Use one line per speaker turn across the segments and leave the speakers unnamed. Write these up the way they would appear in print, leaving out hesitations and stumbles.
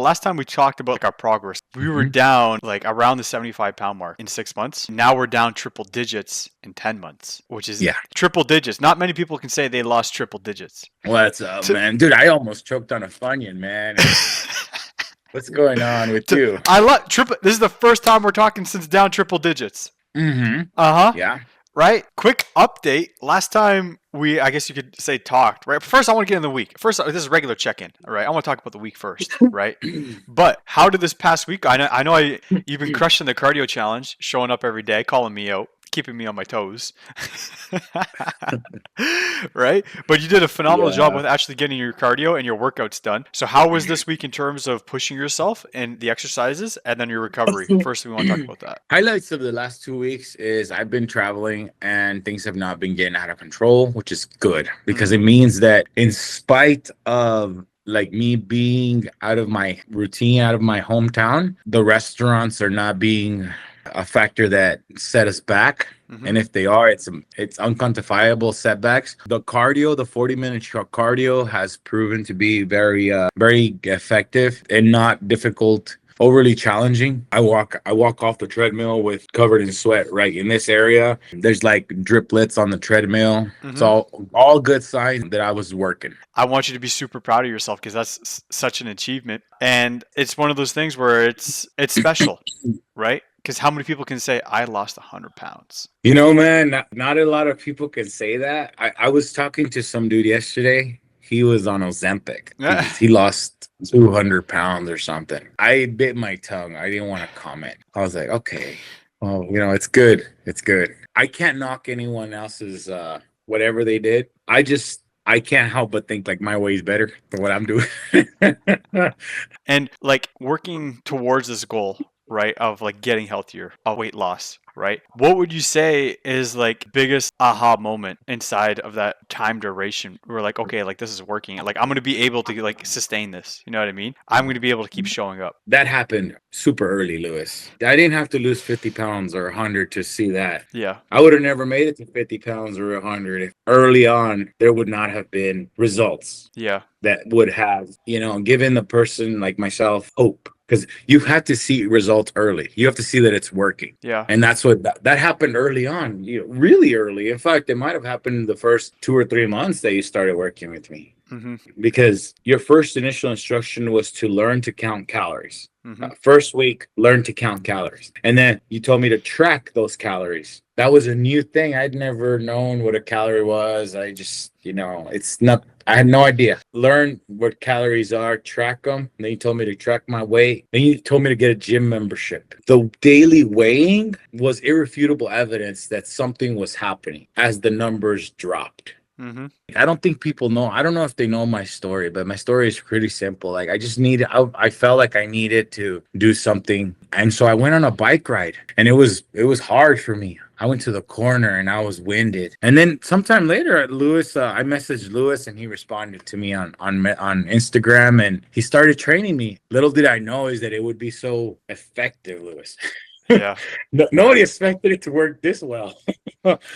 Last time we talked about like our progress, we were down like around the 75-pound mark in 6 months. Now we're down triple digits in 10 months, which is triple digits. Not many people can say they lost triple digits.
What's up, man? Dude, I almost choked on a Funyun, man. What's going on with you?
I love triple. This is the first time we're talking since down triple digits.
Yeah.
Right? Quick update. Last time we, I guess you could say, talked, right? First, I want to get in the week. First, this is a regular check-in, all right? I want to talk about the week first, right? But how did this past week? I know you've been crushing the cardio challenge, showing up every day, calling me out, keeping me on my toes. Right? But you did a phenomenal job with actually getting your cardio and your workouts done. So how was this week in terms of pushing yourself and the exercises and then your recovery? First, we want to talk about that.
Highlights of the last 2 weeks is I've been traveling and things have not been getting out of control, which is good because it means that in spite of like me being out of my routine, out of my hometown, the restaurants are not being a factor that set us back. And if they are, it's unquantifiable setbacks. The cardio, the 40-minute cardio has proven to be very effective and not difficult, overly challenging. I walk off the treadmill with covered in sweat right in this area. There's like driplets on the treadmill. It's all good signs that I was working.
I want you to be super proud of yourself because that's such an achievement. And it's one of those things where it's special, right? Because how many people can say, I lost 100 pounds?
You know, man, not a lot of people can say that. I was talking to some dude yesterday. He was on Ozempic. He lost 200 pounds or something. I bit my tongue. I didn't want to comment. I was like, okay, well, you know, it's good. It's good. I can't knock anyone else's whatever they did. I can't help but think like my way is better than what I'm doing.
And like working towards this goal, right, of like getting healthier, of weight loss, right? What would you say is like biggest aha moment inside of that time duration? We're like, okay, like this is working. Like I'm going to be able to like sustain this. You know what I mean? I'm going to be able to keep showing up.
That happened super early, Lewis. I didn't have to lose 50 pounds or 100 to see that.
Yeah.
I would have never made it to 50 pounds or 100 if early on there would not have been results.
Yeah.
That would have, you know, given the person like myself hope. Because you have to see results early. You have to see that it's working.
Yeah.
And that's what that happened early on, you know, really early. In fact, it might have happened the first 2 or 3 months that you started working with me. Because your first initial instruction was to learn to count calories. First week, learn to count calories. And then you told me to track those calories. That was a new thing. I'd never known what a calorie was. I just, you know, I had no idea. Learn what calories are, track them. And then you told me to track my weight. Then you told me to get a gym membership. The daily weighing was irrefutable evidence that something was happening as the numbers dropped. I don't think people know. I don't know if they know my story, but my story is pretty simple. Like I felt like I needed to do something. And so I went on a bike ride and it was hard for me. I went to the corner and I was winded. And then sometime later, Lewis, I messaged Lewis and he responded to me on Instagram and he started training me. Little did I know is that it would be so effective, Lewis.
Yeah.
Nobody expected it to work this well.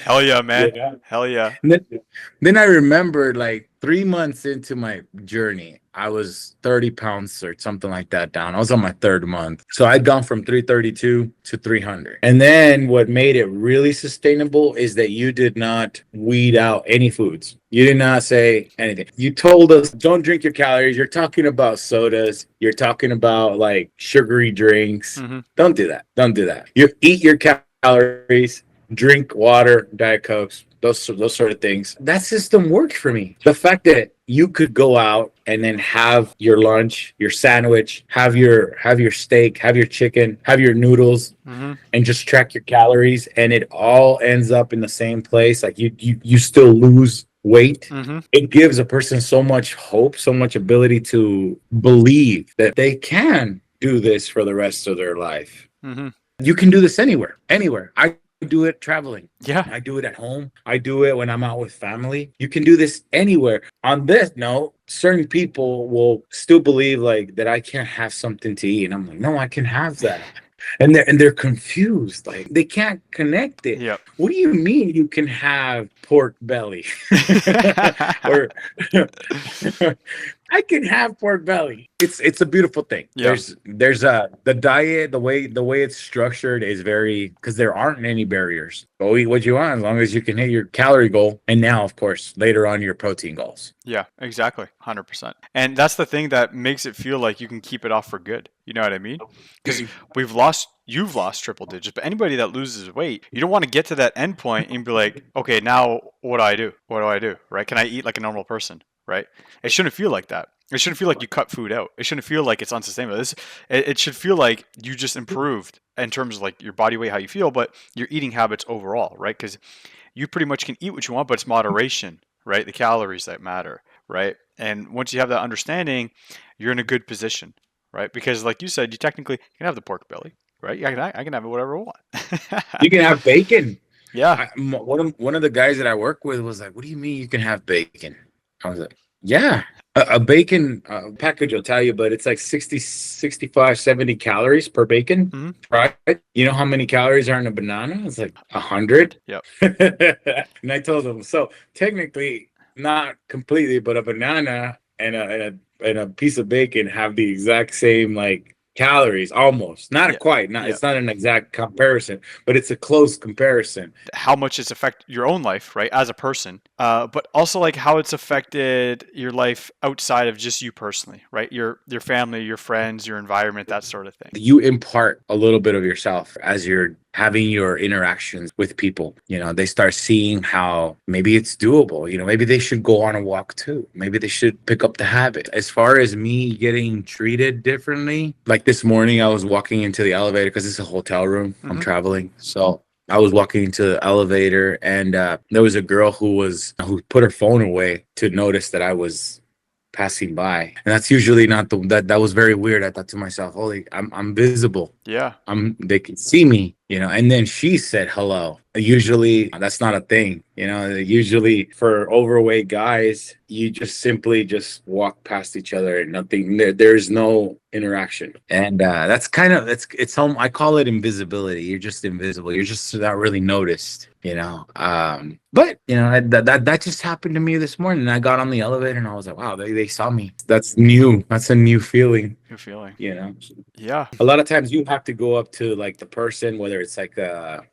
Hell yeah, man. Yeah. Hell yeah.
Then I remembered like 3 months into my journey, I was 30 pounds or something like that down. I was on my 3rd month. So I'd gone from 332 to 300. And then what made it really sustainable is that you did not weed out any foods. You did not say anything. You told us, don't drink your calories. You're talking about sodas. You're talking about like sugary drinks. Don't do that. Don't do that. You eat your calories, drink water, Diet Cokes, those sort of things. That system worked for me. The fact that you could go out and then have your lunch, your sandwich, have your steak, have your chicken, have your noodles, and just track your calories, and it all ends up in the same place. Like you still lose weight. It gives a person so much hope, so much ability to believe that they can do this for the rest of their life. You can do this anywhere. I do it traveling.
Yeah.
I do it at home. I do it when I'm out with family. You can do this anywhere. On this note, certain people will still believe like that I can't have something to eat. And I'm like, no, I can have that. And they're confused. Like they can't connect it.
Yep.
What do you mean you can have pork belly? Or I can have pork belly. It's a beautiful thing.
Yeah.
There's the diet, the way it's structured is very, because there aren't any barriers. Go eat what you want as long as you can hit your calorie goal. And now, of course, later on your protein goals.
Yeah, exactly. 100%. And that's the thing that makes it feel like you can keep it off for good. You know what I mean? Because you've lost triple digits, but anybody that loses weight, you don't want to get to that end point and be like, okay, now what do I do? What do I do? Right? Can I eat like a normal person? Right? It shouldn't feel like that. It shouldn't feel like you cut food out. It shouldn't feel like it's unsustainable. It should feel like you just improved in terms of like your body weight, how you feel, but your eating habits overall, right? Because you pretty much can eat what you want, but it's moderation, right? The calories that matter, right? And once you have that understanding, you're in a good position, right? Because like you said, you technically can have the pork belly, right? Yeah, I can have it whatever I want.
You can have bacon.
Yeah.
One of the guys that I work with was like, "What do you mean you can have bacon?" I was like, "Yeah, a bacon package will tell you, but it's like 60, 65, 70 calories per bacon,
Mm-hmm.
right? You know how many calories are in a banana? It's like 100."
Yep.
And I told him, so technically, not completely, but a banana and a piece of bacon have the exact same like calories, almost. Not
Yeah.
quite.
Yeah.
It's not an exact comparison, but it's a close comparison.
How much it's affect your own life, right, as a person, but also like how it's affected your life outside of just you personally, right? Your family, your friends, your environment, that sort of thing.
You impart a little bit of yourself as you're having your interactions with people. You know, they start seeing how maybe it's doable. You know, maybe they should go on a walk too. Maybe they should pick up the habit. As far as me getting treated differently, like this morning, I was walking into the elevator because it's a hotel room. I'm traveling. So I was walking into the elevator and there was a girl who put her phone away to notice that I was passing by, and that's usually not that was very weird. I thought to myself, holy, I'm visible.
Yeah.
They can see me, you know. And then she said hello. Usually that's not a thing, you know. Usually for overweight guys, you just simply just walk past each other and nothing, there's no interaction. And that's kind of, it's home. I call it invisibility. You're just invisible. You're just not really noticed, you know. But you know, that just happened to me this morning. I got on the elevator and I was like, wow, they saw me. That's new. That's a new feeling.
New feeling.
You know.
Yeah.
A lot of times you have to go up to like the person, whether it's like a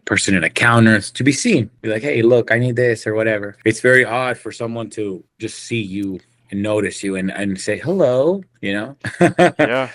person in a counter, to be seen. Be like, hey, look, I need this or whatever. It's very odd for someone to just see you and notice you and say hello, you know.
Yeah.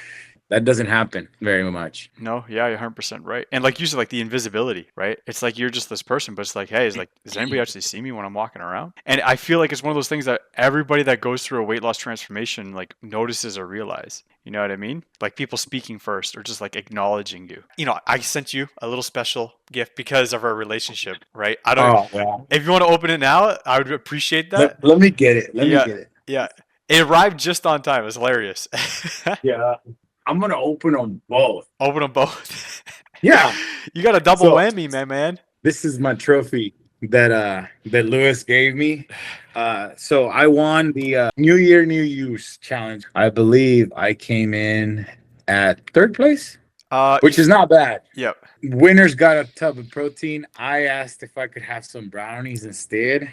That doesn't happen very much.
No, yeah, you're 100% right. And like you said, like the invisibility, right? It's like you're just this person, but it's like, hey, does anybody actually see me when I'm walking around? And I feel like it's one of those things that everybody that goes through a weight loss transformation like notices or realize. You know what I mean? Like people speaking first or just like acknowledging you. You know, I sent you a little special gift because of our relationship, right? I don't.
Oh, wow.
If you want to open it now, I would appreciate that.
Let me get it. Let me get it.
Yeah, it arrived just on time. It was hilarious.
Yeah. I'm gonna open them both.
Open them both.
Yeah.
You got a double whammy, man.
This is my trophy that Lewis gave me. So I won the New Year, New Use challenge. I believe I came in at 3rd place, which is not bad.
Yep.
Winners got a tub of protein. I asked if I could have some brownies instead,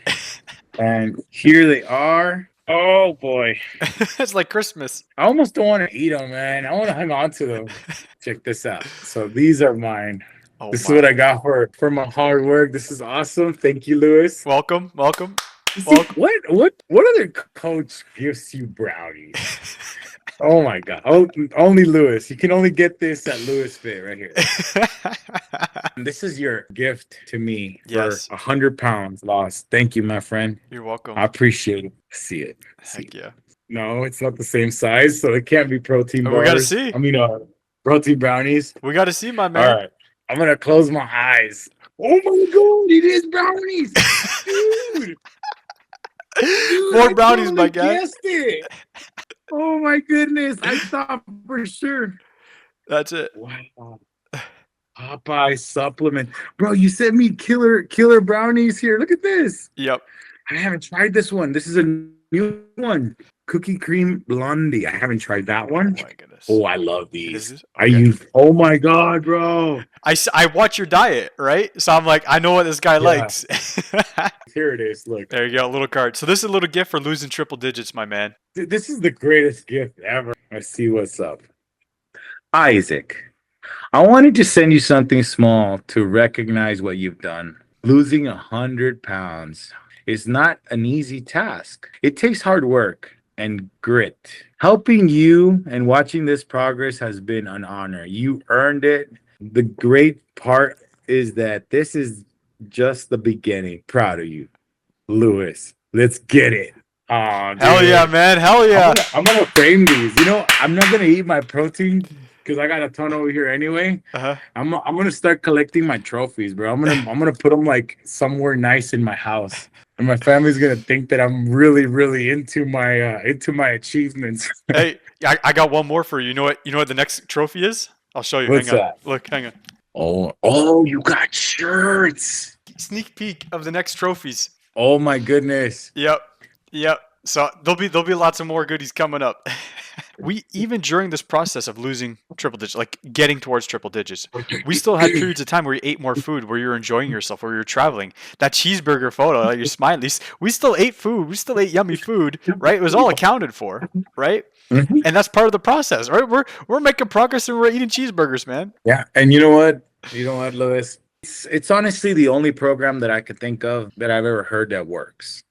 and here they are. Oh boy.
It's like Christmas.
I almost don't want to eat them, man. I want to hang on to them. Check this out. So these are mine.
Oh,
this is what I got for my hard work. This is awesome. Thank you, Lewis.
Welcome.
See, what other coach gives you brownies? Oh my God. Only Lewis. You can only get this at Lewis Fit right here. This is your gift to me for 100 pounds lost. Thank you, my friend.
You're welcome.
I appreciate it. See it.
Heck yeah.
No, it's not the same size, so it can't be protein bars.
We gotta see.
I mean, protein brownies.
We gotta see, my man.
All right. I'm gonna close my eyes. Oh my God, it is brownies. Dude.
More brownies, my guy.
Guessed it. Oh my goodness. I thought for sure.
That's it.
Wow. Popeye supplement. Bro, you sent me killer brownies here. Look at this.
Yep.
I haven't tried this one. This is a new one. cookie cream blondie. I haven't tried that
Oh
one.
my goodness.
Oh, I love
It is
these.
this?
I
Okay.
use. Oh my god, bro.
I watch your diet, right? So I'm like, I know what this guy
Yeah.
likes.
Here it is. Look,
There you go, a little card. So this is a little gift for losing triple digits, my man.
this is the greatest gift ever. Let's see what's up. Isaac, I wanted to send you something small to recognize what you've done. Losing 100 pounds is not an easy task. It takes hard work and grit. Helping you and watching this progress has been an honor. You earned it. The great part is that this is just the beginning. Proud of you, Lewis. Let's get it. Oh,
Hell yeah, man. Hell yeah.
I'm gonna frame these. You know, I'm not gonna eat my protein because I got a ton over here anyway.
Uh-huh.
I'm gonna start collecting my trophies, bro. I'm gonna put them like somewhere nice in my house, and my family's gonna think that I'm really into my achievements.
Hey, I got one more for you. You know what the next trophy is? I'll show you.
What's
hang on.
that?
Look, hang on.
Oh, you got shirts.
Sneak peek of the next trophies.
Oh my goodness.
Yep. So there'll be lots of more goodies coming up. We even during this process of losing triple digits, like getting towards triple digits, we still had periods of time where you ate more food, where you're enjoying yourself, where you're traveling. That cheeseburger photo, like you're smiling. We still ate food. We still ate yummy food, right? It was all accounted for, right?
Mhm.
And that's part of the process, right? We're making progress and we're eating cheeseburgers, man.
Yeah, and you know what? Lewis? It's honestly the only program that I could think of that I've ever heard that works.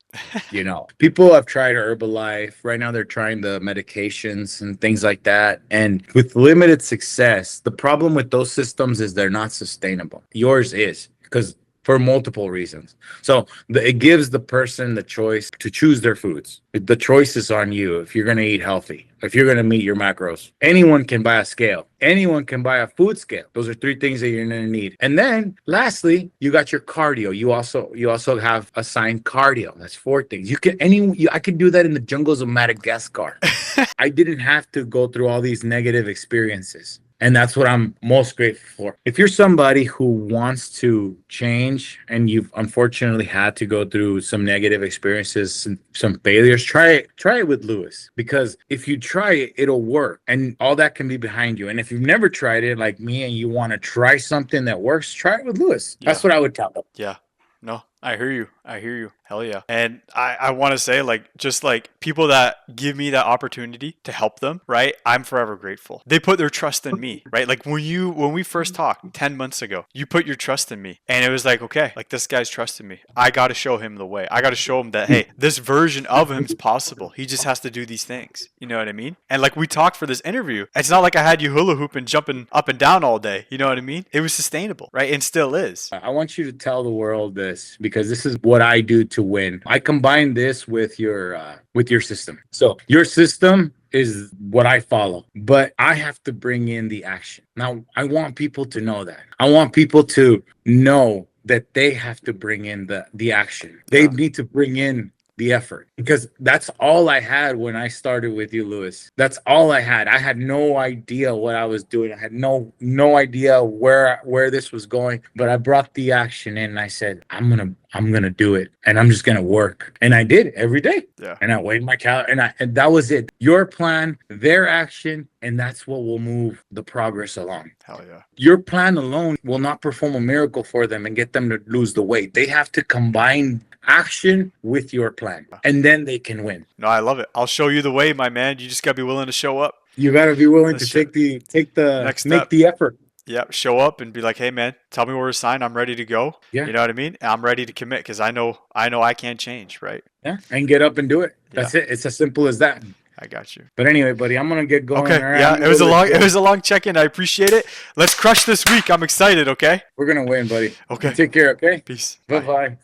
You know, people have tried Herbalife. Right now, they're trying the medications and things like that. And with limited success, the problem with those systems is they're not sustainable. Yours is because for multiple reasons. So it gives the person the choice to choose their foods. The choice is on you if you're going to eat healthy, if you're going to meet your macros. Anyone can buy a scale. Anyone can buy a food scale. Those are three things that you're going to need. And then lastly, you got your cardio. You also have assigned cardio. That's four things. I could do that in the jungles of Madagascar. I didn't have to go through all these negative experiences. And that's what I'm most grateful for. If you're somebody who wants to change and you've unfortunately had to go through some negative experiences, some failures, try it with Lewis. Because if you try it, it'll work. And all that can be behind you. And if you've never tried it like me and you want to try something that works, try it with Lewis.
Yeah.
That's what I would tell them.
Yeah. No, I hear you. Hell yeah. And I want to say, like, just like people that give me that opportunity to help them, right? I'm forever grateful. They put their trust in me, right? Like when we first talked 10 months ago, you put your trust in me. And it was like, okay, like this guy's trusting me. I got to show him the way. I got to show him that, hey, this version of him is possible. He just has to do these things. You know what I mean? And like we talked for this interview, it's not like I had you hula hooping, jumping up and down all day. You know what I mean? It was sustainable, right? And still is.
I want you to tell the world this because this is what I do to win. I combine this with your system. So your system is what I follow, but I have to bring in the action. Now, I want people to know that. I want people to know that they have to bring in the action. They need to bring in the effort because that's all I had when I started with you, Lewis. That's all I had. I had no idea what I was doing. I had no idea where this was going, but I brought the action in and I said, I'm going to do it and I'm just going to work. And I did every day.
Yeah.
And I weighed my calories and that was it. Your plan, their action, and that's what will move the progress along.
Hell yeah.
Your plan alone will not perform a miracle for them and get them to lose the weight. They have to combine action with your plan and then they can win.
No, I love it. I'll show you the way, my man. You just got to be willing to show up.
You got to be willing to take the
next
make
step.
the effort.
Yeah, show up and be like, hey man, tell me where to sign. I'm ready to go.
Yeah.
You know what I mean? I'm ready to commit because I know I can change, right?
Yeah, and get up and do it. That's it. It's as simple as that.
I got you.
But anyway, buddy, I'm gonna get going.
Okay.
All right,
Yeah, it was a long check-in. I appreciate it. Let's crush this week. I'm excited. Okay.
We're gonna win, buddy.
Okay.
Take care. Okay.
Peace.
Bye.